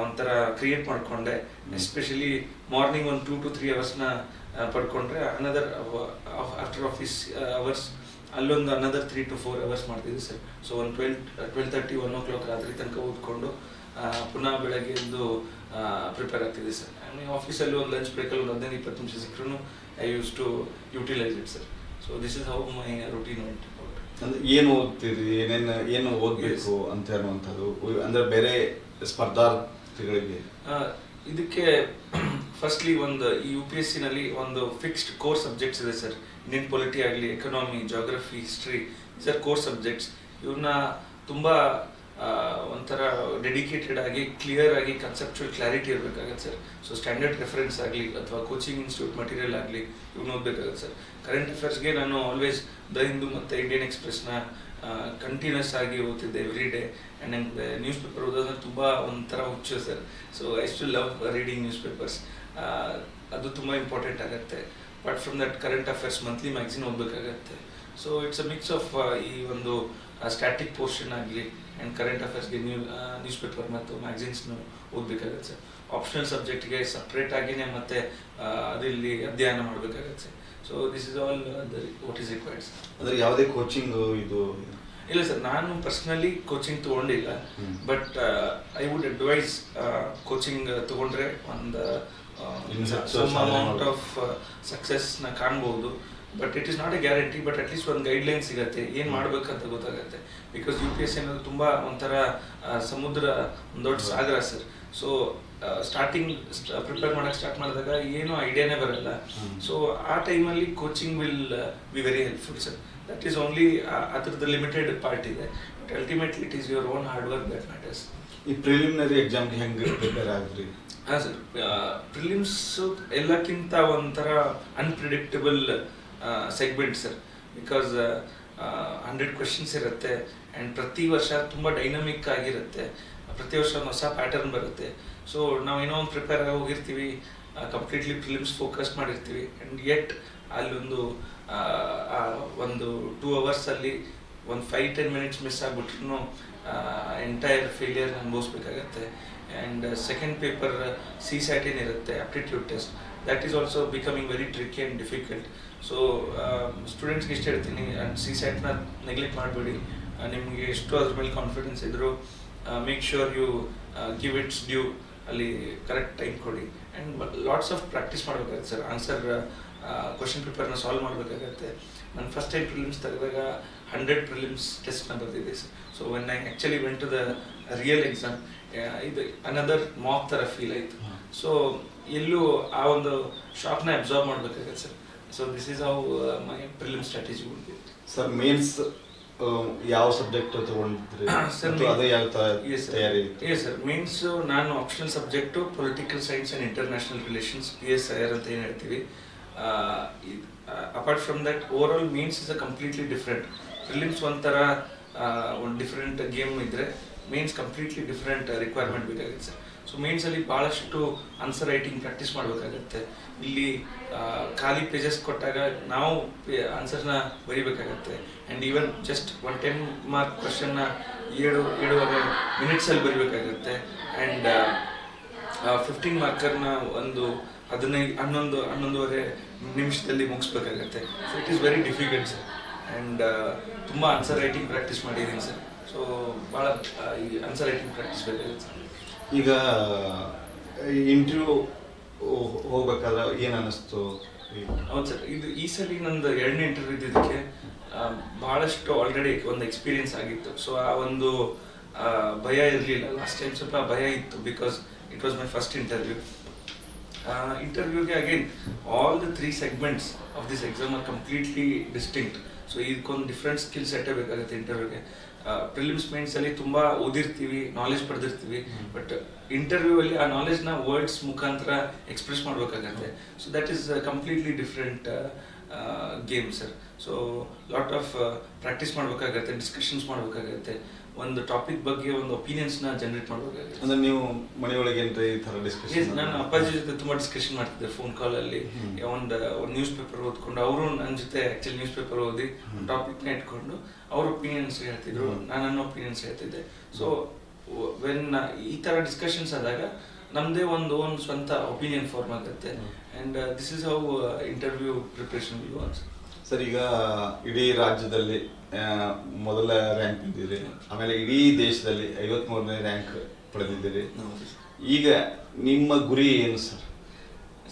ಒಂಥರ ಕ್ರಿಯೇಟ್ ಮಾಡಿಕೊಂಡೆ. ಎಸ್ಪೆಷಲಿ ಮಾರ್ನಿಂಗ್ ಒಂದು 2 to 3 hours ಪಡ್ಕೊಂಡ್ರೆ ಅನದರ್ ಆಫ್ಟರ್ ಆಫೀಸ್ ಅವರ್ಸ್ ಅಲ್ಲೊಂದು ಅನದರ್ 3 to 4 hours ಮಾಡ್ತಿದ್ದೆ ಸರ್. ಸೊ ಒಂದು 12:30, 1 o'clock ರಾತ್ರಿ ತನಕ ಓದ್ಕೊಂಡು ಪುನಃ ಬೆಳಗ್ಗೆ ಎದ್ದು ಪ್ರಿಪೇರ್ ಆಗ್ತಿದ್ದೆ ಸರ್. ಆಫೀಸಲ್ಲಿ ಒಂದು ಲಂಚ್ ಬ್ರೇಕಲ್ಲಿ ಒಂದು 15-20 ನಿಮಿಷ ಸಿಕ್ಕರೂ I use to utilise it sir. So this is how my routine went about. ಅಂದ್ರೆ ಏನು ಓದ್ತೀರಿ, ಏನು ಓದಬೇಕು ಅಂತ ಹೇಳುವಂಥದ್ದು, ಅಂದ್ರೆ ಬೇರೆ ಸ್ಪರ್ಧಾರ್ಥಿಗಳಿಗೆ ಇದಕ್ಕೆ ಫಸ್ಟ್ಲಿ ಒಂದು ಈ UPSCನಲ್ಲಿ ಒಂದು ಫಿಕ್ಸ್ಡ್ ಕೋರ್ ಸಬ್ಜೆಕ್ಟ್ಸ್ ಇದೆ ಸರ್. ಇಂಡಿಯನ್ ಪೊಲಿಟಿ ಆಗಲಿ, economy, geography, history, these are core subjects. ಇವನ್ನ ತುಂಬ ಒಂಥರ ಡೆಡಿಕೇಟೆಡ್ ಆಗಿ, ಕ್ಲಿಯರ್ ಆಗಿ, ಕನ್ಸೆಪ್ಚುವಲ್ ಕ್ಲಾರಿಟಿ ಇರಬೇಕಾಗತ್ತೆ ಸರ್. ಸೊ ಸ್ಟ್ಯಾಂಡರ್ಡ್ ರೆಫರೆನ್ಸ್ ಆಗಲಿ ಅಥವಾ ಕೋಚಿಂಗ್ ಇನ್ಸ್ಟಿಟ್ಯೂಟ್ ಮಟೀರಿಯಲ್ ಆಗಲಿ ಇವನ್ನ ಓದಬೇಕಾಗತ್ತೆ ಸರ್. ಕರೆಂಟ್ ಅಫೇರ್ಸ್ಗೆ ನಾನು ಆಲ್ವೇಸ್ ದ ಹಿಂದೂ ಮತ್ತು ಇಂಡಿಯನ್ ಎಕ್ಸ್ಪ್ರೆಸ್ನ ಕಂಟಿನ್ಯೂಸ್ ಆಗಿ ಓದ್ತಿದ್ದೆ ಎವ್ರಿ ಡೇ. ಆ್ಯಂಡ್ ನಂಗೆ ನ್ಯೂಸ್ ಪೇಪರ್ ಓದೋದ್ರೆ ತುಂಬ ಒಂಥರ ಹುಚ್ಚು sir. So I still love reading news papers. ಅದು ತುಂಬ ಇಂಪಾರ್ಟೆಂಟ್ ಆಗುತ್ತೆ. But from that current affairs monthly magazine ಓದಬೇಕಾಗತ್ತೆ. So it's a mix of ಈ ಒಂದು ಸ್ಟ್ಯಾಟಿಕ್ ಪೋರ್ಷನ್ ಆಗಲಿ ಆ್ಯಂಡ್ ಕರೆಂಟ್ ಅಫೇರ್ಸ್ಗೆ ನ್ಯೂಸ್ ಪೇಪರ್ ಮತ್ತು ಮ್ಯಾಗ್ಝಿನ್ಸ್ನು ಓದಬೇಕಾಗತ್ತೆ ಸರ್. ಆಪ್ಷನಲ್ ಸಬ್ಜೆಕ್ಟ್ಗೆ ಸಪ್ರೇಟಾಗಿಯೇ ಮತ್ತೆ ಅದಿಲ್ಲಿ ಅಧ್ಯಯನ ಮಾಡಬೇಕಾಗತ್ತೆ. So this is all what is required sir. ಅಂದರೆ ಯಾವುದೇ ಕೋಚಿಂಗ್ ಇದು ಇಲ್ಲ ಸರ್, ನಾನು ಪರ್ಸ್ನಲಿ ಕೋಚಿಂಗ್ ತೊಗೊಂಡಿಲ್ಲ, but I would advise coaching ತೊಗೊಂಡ್ರೆ ಒಂದು ಸಮ್ ಅಮೌಂಟ್ ಆಫ್ ಸಕ್ಸಸ್ನ ಕಾಣ್ಬೋದು. But it is not a guarantee, but at least ಒಂದು ಗೈಡ್ಲೈನ್ ಸಿಗುತ್ತೆ, ಏನು ಮಾಡ್ಬೇಕಂತ ಗೊತ್ತಾಗುತ್ತೆ. ಬಿಕಾಸ್ UPSC ಅನ್ನೋದು ತುಂಬ ಒಂಥರ ಸಮುದ್ರ, ಒಂದು ದೊಡ್ಡ ಸಾಗರ ಸರ್. ಸೊ ಸ್ಟಾರ್ಟಿಂಗ್ ಪ್ರಿಪೇರ್ ಮಾಡೋಕ್ಕೆ ಸ್ಟಾರ್ಟ್ ಮಾಡಿದಾಗ ಏನೂ ಐಡಿಯಾನೇ ಬರಲ್ಲ. ಸೊ ಆ ಟೈಮಲ್ಲಿ coaching will be very helpful sir. That is only ಅದರದ್ದು ಲಿಮಿಟೆಡ್ ಪಾರ್ಟ್ ಇದೆ, but ultimately it is your own hard work that matters. ಈ ಪ್ರಿಲಿಮಿನರಿ ಎಕ್ಸಾಮ್ಗೆ ಹೆಂಗೆ ಪ್ರಿಪೇರ್ ಆಗಿದ್ರಿ? ಹಾಂ ಸರ್, ಪ್ರಿಲಿಮ್ಸ್ ಎಲ್ಲಕ್ಕಿಂತ ಒಂಥರ unpredictable segment sir. Because 100 questions ಇರುತ್ತೆ ಆ್ಯಂಡ್ ಪ್ರತಿ ವರ್ಷ ತುಂಬ ಡೈನಮಿಕ್ ಆಗಿರುತ್ತೆ, ಪ್ರತಿ ವರ್ಷ ಒಂದು ಹೊಸ ಪ್ಯಾಟರ್ನ್ ಬರುತ್ತೆ. ಸೊ ನಾವು ಏನೋ ಒಂದು ಪ್ರಿಪೇರ್ ಆಗಿ ಹೋಗಿರ್ತೀವಿ, ಕಂಪ್ಲೀಟ್ಲಿ ಪ್ರಿಲಿಮ್ಸ್ ಫೋಕಸ್ ಮಾಡಿರ್ತೀವಿ, ಆ್ಯಂಡ್ ಯೆಟ್ ಅಲ್ಲೊಂದು ಒಂದು 2 ಅವರ್ಸಲ್ಲಿ ಒಂದು 5-10 ಮಿನಿಟ್ಸ್ ಮಿಸ್ ಆಗಿಬಿಟ್ರು ಎಂಟೈರ್ ಫೇಲಿಯರ್ ಅನುಭವಿಸ್ಬೇಕಾಗತ್ತೆ. ಆ್ಯಂಡ್ ಸೆಕೆಂಡ್ ಪೇಪರ್ CSAT ಏನಿರುತ್ತೆ, aptitude test, that is also becoming very tricky and difficult. So ಸ್ಟೂಡೆಂಟ್ಸ್ಗೆ ಇಷ್ಟ ಹೇಳ್ತೀನಿ, ಆ್ಯಂಡ್ CSATನ ನೆಗ್ಲೆಕ್ಟ್ ಮಾಡಬೇಡಿ. ನಿಮಗೆ ಎಷ್ಟು ಅದ್ರ ಮೇಲೆ ಕಾನ್ಫಿಡೆನ್ಸ್ ಇದ್ದರೂ make sure you give its due, ಅಲ್ಲಿ ಕರೆಕ್ಟ್ ಟೈಮ್ ಕೊಡಿ. ಆ್ಯಂಡ್ ಲಾಟ್ಸ್ ಆಫ್ ಪ್ರಾಕ್ಟೀಸ್ ಮಾಡಬೇಕಾಗುತ್ತೆ ಸರ್. ಆನ್ಸರ್ ಕ್ವಶನ್ ಪೇಪರ್ನ ಸಾಲ್ವ್ ಮಾಡಬೇಕಾಗತ್ತೆ. ನಾನು ಫಸ್ಟ್ ಟೈಮ್ ಪ್ರಿಲಿಮ್ಸ್ ತೆಗೆದಾಗ 100 ಪ್ರಿಲಿಮ್ಸ್ ಟೆಸ್ಟ್ನ ಬರ್ತಿದ್ದೆ sir. So when I actually went to the real exam, ಇದು ಅನದರ್ ಮಾಕ್ ಥರ ಫೀಲ್ ಆಯಿತು. ಸೊ ಎಲ್ಲೂ ಆ ಒಂದು ಶಾಕ್ನ ಅಬ್ಸಾರ್ವ್ ಮಾಡಬೇಕಾಗತ್ತೆ sir. So this is how my prelim strategy would be. Sir mains ಯಾವ ಸಬ್ಜೆಕ್ಟ್ ತಗೊಂಡಿದ್ರಿ? ಅದೇ ಯಾವ ತಯಾರಿ? ಎಸ್ ಸರ್, ಮೇನ್ಸ್ ನಾನು optional subject political science and international relations, PSIR ಅಂತ ಏನು ಹೇಳ್ತೀವಿ. Apart from that overall mains is a completely different. Prelims ಒಂಥರ ಒಂದು ಡಿಫ್ರೆಂಟ್ ಗೇಮ್ ಇದ್ದರೆ, ಮೇನ್ಸ್ ಕಂಪ್ಲೀಟ್ಲಿ ಡಿಫ್ರೆಂಟ್ ರಿಕ್ವೈರ್ಮೆಂಟ್ ಬೇಕಾಗುತ್ತೆ ಸರ್. ಸೊ ಮೇನ್ಸಲ್ಲಿ ಭಾಳಷ್ಟು ಆನ್ಸರ್ ರೈಟಿಂಗ್ ಪ್ರಾಕ್ಟೀಸ್ ಮಾಡಬೇಕಾಗತ್ತೆ. ಇಲ್ಲಿ ಖಾಲಿ ಪೇಜಸ್ ಕೊಟ್ಟಾಗ ನಾವು ಆನ್ಸರ್ನ ಬರೀಬೇಕಾಗತ್ತೆ. ಆ್ಯಂಡ್ ಈವನ್ ಜಸ್ಟ್ 10 ಮಾರ್ಕ್ ಕ್ವಶನ್ನ 7 ಮಿನಿಟ್ಸಲ್ಲಿ ಬರೀಬೇಕಾಗತ್ತೆ. ಆ್ಯಂಡ್ 15 ಮಾರ್ಕರ್ನ ಒಂದು 11-11.5 ನಿಮಿಷದಲ್ಲಿ ಮುಗಿಸ್ಬೇಕಾಗತ್ತೆ. So it is very difficult sir. And ತುಂಬ ಆನ್ಸರ್ ರೈಟಿಂಗ್ ಪ್ರಾಕ್ಟೀಸ್ ಮಾಡಿದ್ದೀನಿ ಸರ್. ಸೊ ಭಾಳ ಈ ಆನ್ಸರ್ ರೈಟಿಂಗ್ ಪ್ರಾಕ್ಟೀಸ್ ಬೇಕಾಗುತ್ತೆ ಸರ್. ಈಗ ಇಂಟರ್ವ್ಯೂ ಹೋಗ್ಬೇಕಾದ್ರೆ ಏನು ಅನ್ನಿಸ್ತು? ಹೌದು ಸರ್, ಇದು ಈ ಸಲ ನಂದು 2ನೇ ಇಂಟರ್ವ್ಯೂ ಇದ್ದಿದ್ದಕ್ಕೆ ಭಾಳಷ್ಟು ಆಲ್ರೆಡಿ ಒಂದು ಎಕ್ಸ್ಪೀರಿಯನ್ಸ್ ಆಗಿತ್ತು. ಸೊ ಆ ಒಂದು ಭಯ ಇರಲಿಲ್ಲ. ಲಾಸ್ಟ್ ಟೈಮ್ ಸ್ವಲ್ಪ ಭಯ ಇತ್ತು, because it was my first interview. ಇಂಟರ್ವ್ಯೂಗೆ again all the 3 segments of this exam are completely distinct. So ಇದಕ್ಕೊಂದು ಡಿಫ್ರೆಂಟ್ ಸ್ಕಿಲ್ ಸೆಟ್ಟೇ ಬೇಕಾಗುತ್ತೆ ಇಂಟರ್ವ್ಯೂಗೆ. ಪ್ರಿಲಿಮ್ಸ್ ಮೇನ್ಸಲ್ಲಿ ತುಂಬ ಓದಿರ್ತೀವಿ, ನಾಲೆಜ್ ಪಡೆದಿರ್ತೀವಿ, ಬಟ್ ಇಂಟರ್ವ್ಯೂ ಅಲ್ಲಿ ಆ ನಾಲೆಜ್ನ ವರ್ಡ್ಸ್ ಮುಖಾಂತರ ಎಕ್ಸ್ಪ್ರೆಸ್ ಮಾಡಬೇಕಾಗತ್ತೆ. So that is completely different game sir. So lot of practice ಮಾಡಬೇಕಾಗತ್ತೆ, ಡಿಸ್ಕಷನ್ಸ್ ಮಾಡಬೇಕಾಗತ್ತೆ, ಒಂದು ಟಾಪಿಕ್ ಬಗ್ಗೆ ಒಂದು ಒಪಿನಿಯನ್ಸ್ನ ಜನರೇಟ್ ಮಾಡಬೇಕಾಗುತ್ತೆ. ಅಂದರೆ ನೀವು ಮನೆಯೊಳಗೆ ಈ ಥರ ಡಿಸ್ಕಷನ್? ನಾನು ಅಪ್ಪಾಜಿ ಜೊತೆ ತುಂಬ ಡಿಸ್ಕಷನ್ ಮಾಡ್ತಿದ್ದೆ ಫೋನ್ ಕಾಲಲ್ಲಿ. ಒಂದು ನ್ಯೂಸ್ ಪೇಪರ್ ಓದ್ಕೊಂಡು, ಅವರು ನನ್ನ ಜೊತೆ ಆ್ಯಕ್ಚುಲಿ ನ್ಯೂಸ್ ಪೇಪರ್ ಓದಿ ಟಾಪಿಕ್ನ ಇಟ್ಕೊಂಡು ಅವ್ರ ಒಪಿನಿಯನ್ಸ್ ಹೇಳ್ತಿದ್ರು, ನಾನು ನನ್ನ ಒಪಿನಿಯನ್ಸ್ ಹೇಳ್ತಿದ್ದೆ. ಸೊ ವೆನ್ ಈ ಥರ ಡಿಸ್ಕಷನ್ಸ್ ಆದಾಗ ನಮ್ಮದೇ ಒಂದು ಸ್ವಂತ ಒಪಿನಿಯನ್ ಫಾರ್ಮ್ ಆಗುತ್ತೆ. And this is how interview preparation will works. Sir, ಈಗ ಇಡೀ ರಾಜ್ಯದಲ್ಲಿ ಮೊದಲ ರ್ಯಾಂಕ್ ಬಂದಿದ್ದೀರಿ, ಆಮೇಲೆ ಇಡೀ ದೇಶದಲ್ಲಿ 53ನೇ ರ್ಯಾಂಕ್ ಪಡೆದಿದ್ದೀರಿ. ಈಗ ನಿಮ್ಮ ಗುರಿ ಏನು ಸರ್?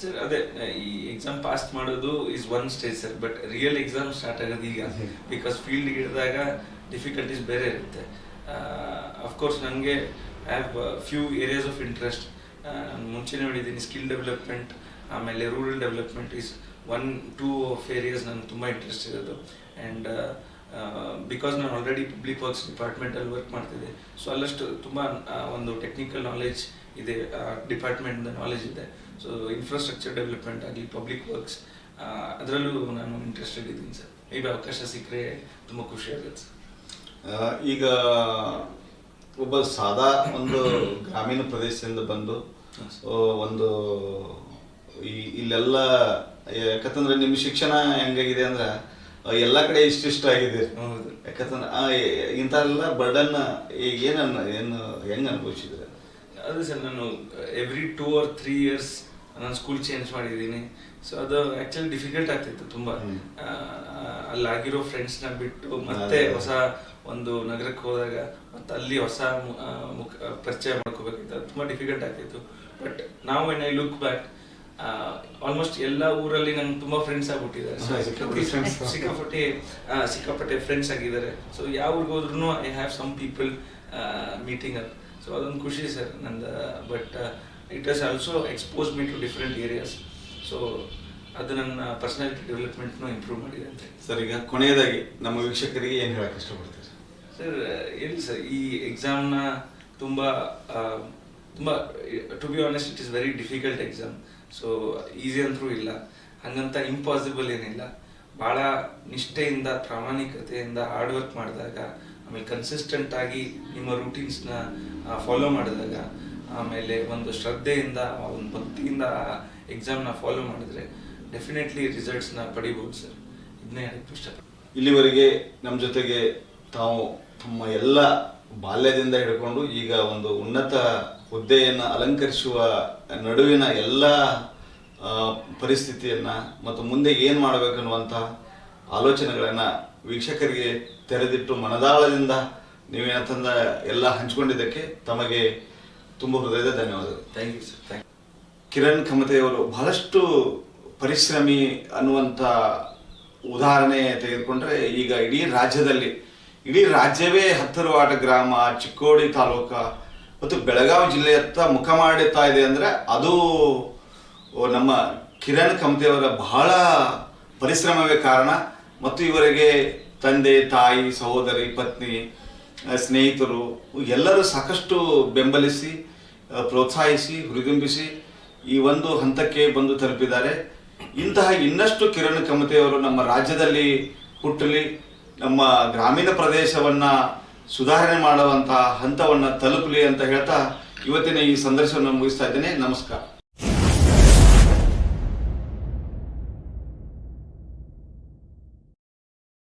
ಸರ್ ಅದೇ, ಈ ಎಕ್ಸಾಮ್ ಪಾಸ್ ಮಾಡೋದು is one stage sir, but real exam start ಆಗೋದು ಈಗ. ಬಿಕಾಸ್ ಫೀಲ್ಡ್ಗೆ ಹಿಡಿದಾಗ ಡಿಫಿಕಲ್ಟೀಸ್ ಬೇರೆ ಇರುತ್ತೆ. ಅಫ್ಕೋರ್ಸ್ ನನಗೆ I have few areas of interest. ನಾನು ಮುಂಚೆನೇ ಹೇಳಿದ್ದೀನಿ, ಸ್ಕಿಲ್ ಡೆವಲಪ್ಮೆಂಟ್, ಆಮೇಲೆ rural development is 1-2 of areas ನನಗೆ ತುಂಬ ಇಂಟ್ರೆಸ್ಟ್ ಇರೋದು. ಆ್ಯಂಡ್ ಬಿಕಾಸ್ ನಾನು ಆಲ್ರೆಡಿ ಪಬ್ಲಿಕ್ ವರ್ಕ್ಸ್ ಡಿಪಾರ್ಟ್ಮೆಂಟಲ್ಲಿ ವರ್ಕ್ ಮಾಡ್ತಿದ್ದೆ. ಸೊ ಅಲ್ಲಷ್ಟು ತುಂಬ ಒಂದು ಟೆಕ್ನಿಕಲ್ ನಾಲೆಜ್ ಇದೆ, ಡಿಪಾರ್ಟ್ಮೆಂಟ್ದ ನಾಲೆಜ್ ಇದೆ. ಸೊ ಇನ್ಫ್ರಾಸ್ಟ್ರಕ್ಚರ್ ಡೆವಲಪ್ಮೆಂಟ್ ಆಗಲಿ, ಪಬ್ಲಿಕ್ ವರ್ಕ್ಸ್, ಅದರಲ್ಲೂ ನಾನು ಇಂಟ್ರೆಸ್ಟೆಡ್ ಇದ್ದೀನಿ ಸರ್. ಈಗ ಅವಕಾಶ ಸಿಕ್ಕರೆ ತುಂಬ ಖುಷಿ ಆಗುತ್ತೆ ಸರ್. ಈಗ ಒಬ್ಬ ಸಾದಾ ಒಂದು ಗ್ರಾಮೀಣ ಪ್ರದೇಶದಿಂದ ಬಂದು ಒಂದು ಇಲ್ಲೆಲ್ಲ, ಯಾಕಂತಂದ್ರೆ ನಿಮ್ಮ ಶಿಕ್ಷಣ ಹೆಂಗಾಗಿದೆ ಅಂದ್ರೆ ಎಲ್ಲ ಕಡೆ ಇಷ್ಟಿಷ್ಟ ಆಗಿದೆ. ಹೌದು. ಯಾಕಂತಂದ್ರೆ ಇಂಥೆಲ್ಲ ಬರ್ಡನ್ ಏನು ಹೆಂಗೆ ಅನುಭವಿಸಿದ್ರೆ? ಅದು ಸರ್, ನಾನು ಎವ್ರಿ 2 or 3 years ನಾನು ಸ್ಕೂಲ್ ಚೇಂಜ್ ಮಾಡಿದ್ದೀನಿ. ಸೊ ಅದು ಆ್ಯಕ್ಚುಲಿ ಡಿಫಿಕಲ್ಟ್ ಆಗ್ತಿತ್ತು ತುಂಬ. ಅಲ್ಲಾಗಿರೋ ಫ್ರೆಂಡ್ಸ್ನ ಬಿಟ್ಟು ಮತ್ತೆ ಹೊಸ ಒಂದು ನಗರಕ್ಕೆ ಹೋದಾಗ ಮತ್ತೆ ಅಲ್ಲಿ ಹೊಸ ಪರಿಚಯ ಮಾಡ್ಕೋಬೇಕಿತ್ತು. ಅದು ತುಂಬ ಡಿಫಿಕಲ್ಟ್ ಆಗ್ತಿತ್ತು. ಬಟ್ ನಾವು when I look back, almost ಎಲ್ಲ ಊರಲ್ಲಿ ನಂಗೆ ತುಂಬ ಫ್ರೆಂಡ್ಸ್ ಆಗ್ಬಿಟ್ಟಿದ್ದಾರೆ. ಸಿಕ್ಕಾಪಟ್ಟೆ ಫ್ರೆಂಡ್ಸ್ ಆಗಿದ್ದಾರೆ. ಸೊ ಯಾವ ಊರಿಗೆ ಹೋದ್ರೂ I have some people meeting up. So ಅದೊಂದು ಖುಷಿ ಸರ್ ನಂದು. But it has also expose me to different areas. So ಅದು ನನ್ನ ಪರ್ಸನಾಲಿಟಿ ಡೆವಲಪ್ಮೆಂಟ್ನು ಇಂಪ್ರೂವ್ ಮಾಡಿದೆ ಅಂತ. ಸರ್, ಈಗ ಕೊನೆಯದಾಗಿ ನಮ್ಮ ವೀಕ್ಷಕರಿಗೆ ಏನು ಹೇಳಕ್ಕೆ ಇಷ್ಟಪಡ್ತೀರಿ ಸರ್? ಎಲ್ಲಿ ಸರ್, ಈ ಎಕ್ಸಾಮ್ನ ತುಂಬ to be honest, it is very difficult exam. So easy ಅಂತೂ ಇಲ್ಲ, ಹಂಗಂತ ಇಂಪಾಸಿಬಲ್ ಏನಿಲ್ಲ. ಭಾಳ ನಿಷ್ಠೆಯಿಂದ, ಪ್ರಾಮಾಣಿಕತೆಯಿಂದ ಹಾರ್ಡ್ ವರ್ಕ್ ಮಾಡಿದಾಗ, ಆಮೇಲೆ ಕನ್ಸಿಸ್ಟೆಂಟ್ ಆಗಿ ನಿಮ್ಮ ರೂಟೀನ್ಸ್ನ ಫಾಲೋ ಮಾಡಿದಾಗ, ಆಮೇಲೆ ಒಂದು ಶ್ರದ್ಧೆಯಿಂದ, ಒಂದು ಭಕ್ತಿಯಿಂದ ಎಕ್ಸಾಮ್ನ ಫಾಲೋ ಮಾಡಿದ್ರೆ ಡೆಫಿನೆಟ್ಲಿ ರಿಸಲ್ಟ್ಸ್ನ ಪಡಿಬೋದು ಸರ್. ಇದನ್ನೇ ಹೇಳಕ್ಕೆ ಇಷ್ಟಪಡ್ತೀನಿ. ಇಲ್ಲಿವರೆಗೆ ನಮ್ಮ ಜೊತೆಗೆ ತಾವು ತಮ್ಮ ಎಲ್ಲ ಬಾಲ್ಯದಿಂದ ಹಿಡ್ಕೊಂಡು ಈಗ ಒಂದು ಉನ್ನತ ಹುದ್ದೆಯನ್ನು ಅಲಂಕರಿಸುವ ನಡುವಿನ ಎಲ್ಲ ಪರಿಸ್ಥಿತಿಯನ್ನು ಮತ್ತು ಮುಂದೆ ಏನು ಮಾಡಬೇಕನ್ನುವಂಥ ಆಲೋಚನೆಗಳನ್ನು ವೀಕ್ಷಕರಿಗೆ ತೆರೆದಿಟ್ಟು ಮನದಾಳದಿಂದ ನೀವೇನಂತಂದ ಎಲ್ಲ ಹಂಚಿಕೊಂಡಿದ್ದಕ್ಕೆ ತಮಗೆ ತುಂಬ ಹೃದಯದ ಧನ್ಯವಾದಗಳು. Thank you sir. Thank you. Kiran ಖಮತೆಯವರು ಬಹಳಷ್ಟು ಪರಿಶ್ರಮಿ ಅನ್ನುವಂಥ ಉದಾಹರಣೆ ತೆಗೆದುಕೊಂಡ್ರೆ, ಈಗ ಇಡೀ ರಾಜ್ಯವೇ ಹತ್ತರವಾಟ ಗ್ರಾಮ, ಚಿಕ್ಕೋಡಿ ತಾಲೂಕ ಮತ್ತು ಬೆಳಗಾವಿ ಜಿಲ್ಲೆಯತ್ತ ಮುಖ ಮಾಡುತ್ತಾ ಇದೆ ಅಂದರೆ ಅದು ನಮ್ಮ ಕಿರಣ್ ಖಮತೆಯವರ ಬಹಳ ಪರಿಶ್ರಮವೇ ಕಾರಣ. ಮತ್ತು ಇವರಿಗೆ ತಂದೆ, ತಾಯಿ, ಸಹೋದರಿ, ಪತ್ನಿ, ಸ್ನೇಹಿತರು ಎಲ್ಲರೂ ಸಾಕಷ್ಟು ಬೆಂಬಲಿಸಿ, ಪ್ರೋತ್ಸಾಹಿಸಿ, ಹುರಿದುಂಬಿಸಿ ಈ ಒಂದು ಹಂತಕ್ಕೆ ಬಂದು ತಲುಪಿದ್ದಾರೆ. ಇಂತಹ ಇನ್ನಷ್ಟು ಕಿರಣ್ ಖಮತೆಯವರು ನಮ್ಮ ರಾಜ್ಯದಲ್ಲಿ ಹುಟ್ಟಲಿ, ನಮ್ಮ ಗ್ರಾಮೀಣ ಪ್ರದೇಶವನ್ನು ಸುಧಾರಣೆ ಮಾಡುವಂತಹ ಹಂತವನ್ನು ತಲುಪಲಿ ಅಂತ ಹೇಳ್ತಾ ಇವತ್ತಿನ ಈ ಸಂದರ್ಶನವನ್ನು ಮುಗಿಸ್ತಾ ಇದ್ದೇನೆ. ನಮಸ್ಕಾರ.